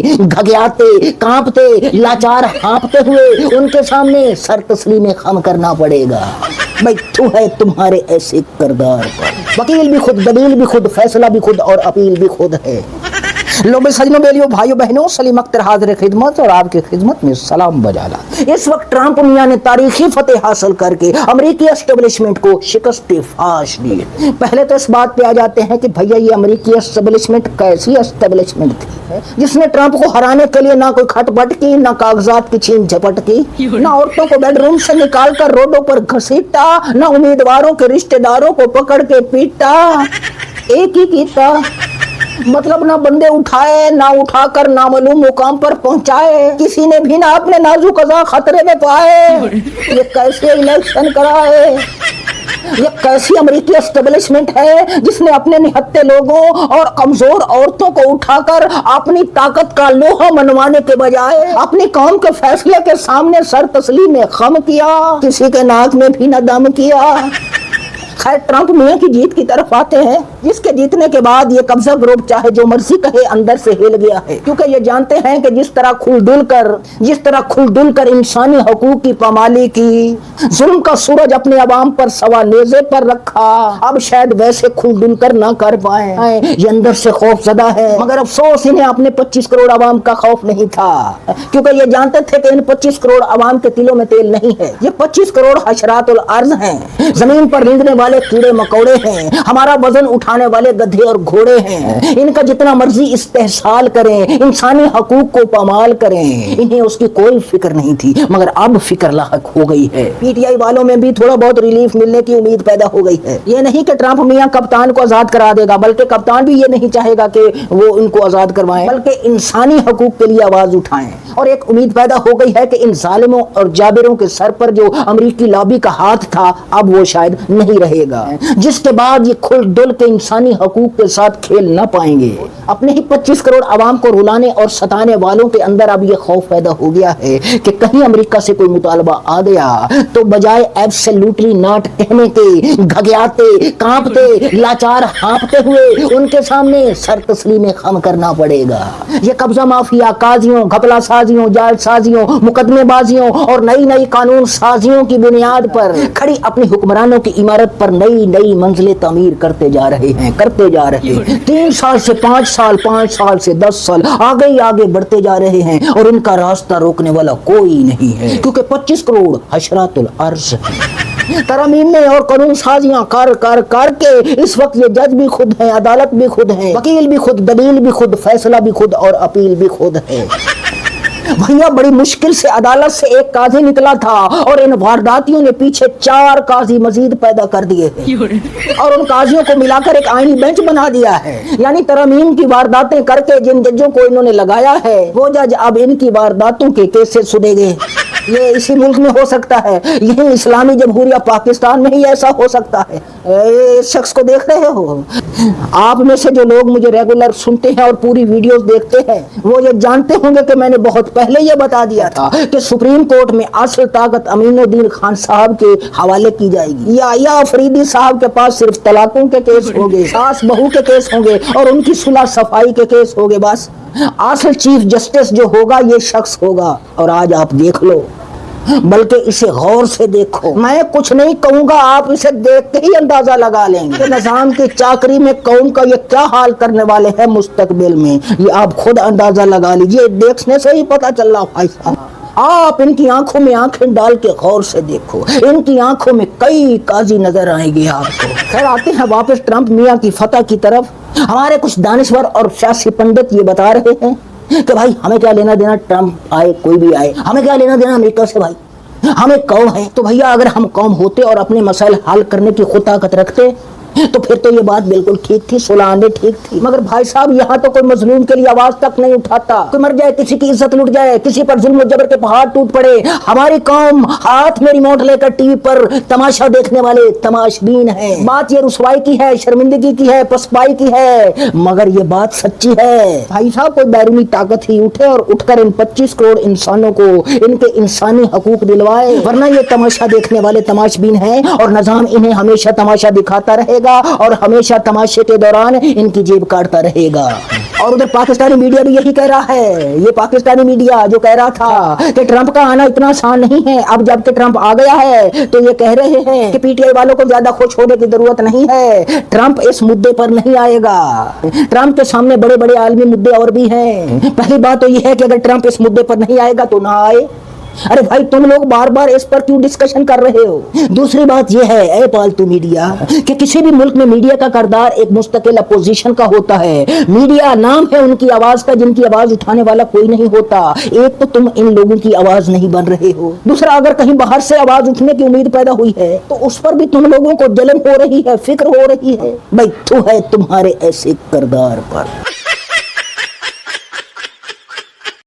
घगयाते कांपते लाचार हाँपते हुए उनके सामने सर तस्लीम खम करना पड़ेगा। भाई तू है तुम्हारे ऐसे किरदार पर वकील भी खुद, दलील भी खुद, फैसला भी खुद और अपील भी खुद है। लोग सजनों बेलियों भाइयों बहनों, सलीम अख्तर हाजिर खिदमत और आपकी खिदमत में सलाम बजाना। इस वक्त ट्रंप मियां ने तारीखी फतेह हासिल करके अमेरिकी एस्टेब्लिशमेंट को शिकस्त फाश दी। पहले तो इस बात पे आ जाते हैं कि भैया ये अमेरिकी एस्टेब्लिशमेंट कैसी एस्टेब्लिशमेंट थी जिसने ट्रंप को हराने के लिए ना कोई खटपट की, ना कागजात की छीन झपट की, ना औरतों को बेडरूम से निकाल कर रोडों पर घसीटा, ना उम्मीदवारों के रिश्तेदारों को पकड़ के पीटा। एक ही कीता, मतलब ना बंदे उठाए ना उठाकर नामालूम मुकाम पर पहुंचाए, किसी ने भी ना अपने नाजुक अज़ा खतरे में पाए। ये कैसे इलेक्शन कराए? ये कैसी अमेरिकी एस्टेब्लिशमेंट है जिसने अपने निहत्ते लोगों और कमजोर औरतों को उठाकर अपनी ताकत का लोहा मनवाने के बजाय अपनी कौम के फैसले के सामने सर तस्लीम में खम किया, किसी के नाक में भी न दम किया। खैर ट्रंप मियां की जीत की तरफ आते हैं, जिसके जीतने के बाद ये कब्जा ग्रुप चाहे जो मर्जी कहे अंदर से हिल गया है, क्योंकि ये जानते हैं कि जिस तरह खुलडुल कर इंसानी हकूक की पामाली की, जुल्म का सूरज अपने अवाम पर सवा नेज़े पर रखा, अब शायद वैसे खुलडुल कर ना कर पाए। ये अंदर से खौफ ज़दा है, मगर अफसोस इन्हें अपने 25 करोड़ अवाम का खौफ नहीं था, क्योंकि ये जानते थे कि इन 25 करोड़ अवाम के तिलों में तेल नहीं है। ये 25 करोड़ हशरातुल अर्ज़ हैं, जमीन पर रेंगने वाले कीड़े मकोड़े हैं, हमारा वजन उठाने वाले गधे और घोड़े हैं। इनका जितना मर्जी इस्तेहसाल करें, इंसानी हकूक को पामाल करें, इन्हें उसकी कोई फिक्र नहीं थी, मगर अब फिक्र लाहक हो गई है। पीटीआई वालों में भी थोड़ा बहुत रिलीफ मिलने की उम्मीद पैदा हो गई है। ये नहीं कि ट्रंप मियां कप्तान को आजाद करा देगा, बल्कि कप्तान भी ये नहीं चाहेगा कि वो इनको आजाद करवाएं, बल्कि इंसानी हकूक के लिए आवाज उठाएं। और एक उम्मीद पैदा हो गई है कि इन जालिमों और जाबिरों के सर पर जो अमेरिकी लॉबी का हाथ था, अब वो शायद नहीं रहेगा, जिसके बाद ये खुलडुल के इंसानी हकूक के साथ खेल न पाएंगे। अपने ही 25 करोड़ आवाम को रुलाने और सताने वालों के अंदर अब ये खौफ पैदा हो गया है कि कहीं अमेरिका से कोई मुतालबा आ गया तो बजाय एब्सोल्युटली नॉट कहने के घगयाते कांपते लाचार हाँपते हुए उनके सामने सर तस्लीम खम करना पड़ेगा। ये कब्जा माफिया, काजियों, घपला साजियों, जालसाजियों, मुकदमेबाजियों और नई नई कानून साजियों की बुनियाद पर खड़ी अपनी हुक्मरानों की इमारत पर नई नई मंजिलें तामीर करते जा रहे हैं। 3 साल से 5 साल, 5 साल से 10 साल आगे बढ़ते जा रहे हैं और इनका रास्ता रोकने वाला कोई नहीं है, क्योंकि 25 करोड़ हशरातुल अर्ज़ तरमीम में और कानून साजियां कर के इस वक्त ये जज भी खुद हैं, अदालत भी खुद है, वकील भी खुद, दलील भी खुद, फैसला भी खुद और अपील भी खुद है। भैया बड़ी मुश्किल से अदालत से एक काजी निकला था और इन वारदातियों ने पीछे 4 काजी मजीद पैदा कर दिए हैं और उन काजियों को मिलाकर एक आईनी बेंच बना दिया है। यानी तरमीम की वारदातें करके जिन जजों को इन्होंने लगाया है वो जज अब इनकी वारदातों के केसेस सुनेंगे। ये इसी मुल्क में हो सकता है, यही इस्लामी जमहूरिया पाकिस्तान में ही ऐसा हो सकता है। इस शख्स को देख रहे हो आप में से जो लोग मुझे रेगुलर सुनते हैं और पूरी वीडियोस देखते हैं, वो ये जानते होंगे कि मैंने बहुत पहले ये बता दिया था कि सुप्रीम कोर्ट में असल ताकत अमीनुद्दीन खान साहब के हवाले की जाएगी, या अफरीदी साहब के पास सिर्फ तलाकों के केस होंगे, सास बहू के केस होंगे और उनकी सुलह सफाई के केस होंगे। बस असल चीफ जस्टिस जो होगा ये शख्स होगा। और आज आप देख लो, बल्कि इसे गौर से देखो, मैं कुछ नहीं कहूंगा, आप इसे देख के ही अंदाजा लगा लेंगे कि निजाम की चाकरी में कौम का ये क्या हाल करने वाले हैं मुस्तकबिल में। ये आप खुद अंदाजा लगा लीजिए, देखने से ही पता चल रहा भाई साहब। आप इनकी आंखों में आंखें डाल के गौर से देखो, इनकी आंखों में कई काजी नजर आएंगे आपको। खैर आते हैं वापस ट्रंप मियां की फतह की तरफ। हमारे कुछ दानिश्वर और सियासी पंडित ये बता रहे हैं कि भाई हमें क्या लेना देना, ट्रंप आए कोई भी आए, हमें क्या लेना देना अमेरिका से, भाई हमें कौम है। तो भैया अगर हम कौम होते और अपने मसाइल हल करने की खुद ताकत रखते तो फिर तो ये बात बिल्कुल ठीक थी, 16 आने ठीक थी। मगर भाई साहब यहाँ तो कोई मजलूम के लिए आवाज तक नहीं उठाता, कोई मर जाए, किसी की इज्जत लुट जाए, किसी पर जुल्म जबर के पहाड़ टूट पड़े, हमारी कौम हाथ में रिमोट लेकर टीवी पर तमाशा देखने वाले तमाशबीन है। बात ये रुसवाई की है, शर्मिंदगी की है, पसपाई की है, मगर ये बात सच्ची है। भाई साहब कोई बैरूनी ताकत ही उठे और उठकर इन 25 करोड़ इंसानों को इनके इंसानी हकूक दिलवाए, वरना ये तमाशा देखने वाले तमाशबीन है और निजाम इन्हें हमेशा तमाशा दिखाता रहेगा और हमेशा तमाशे के दौरान इनकी जेब काटता रहेगा। और उधर पाकिस्तानी मीडिया भी यही कह रहा है, ये पाकिस्तानी मीडिया जो कह रहा था कि ट्रंप का आना इतना आसान नहीं है, अब जब कि ट्रंप आ गया है तो ये कह रहे हैं कि पीटीआई वालों को ज्यादा खुश होने की जरूरत नहीं है, ट्रंप इस मुद्दे पर नहीं आएगा। ट्रंप के सामने बड़े बड़े आलमी मुद्दे और भी हैं। पहली बात तो यह है कि अगर ट्रंप इस मुद्दे पर नहीं आएगा तो ना आए। अरे भाई तुम लोग बार बार इस पर क्यों डिस्कशन कर रहे हो। दूसरी बात यह है ए पालतू मीडिया कि किसी भी मुल्क में मीडिया का किरदार एक मुस्तकिल अपोजिशन का होता है। मीडिया नाम है उनकी आवाज का जिनकी आवाज उठाने वाला कोई नहीं होता। एक तो तुम इन लोगों की आवाज नहीं बन रहे हो, दूसरा अगर कहीं बाहर से आवाज उठने की उम्मीद पैदा हुई है तो उस पर भी तुम लोगों को जलन हो रही है, फिक्र हो रही है। भाई तू है तुम्हारे ऐसे किरदार पर।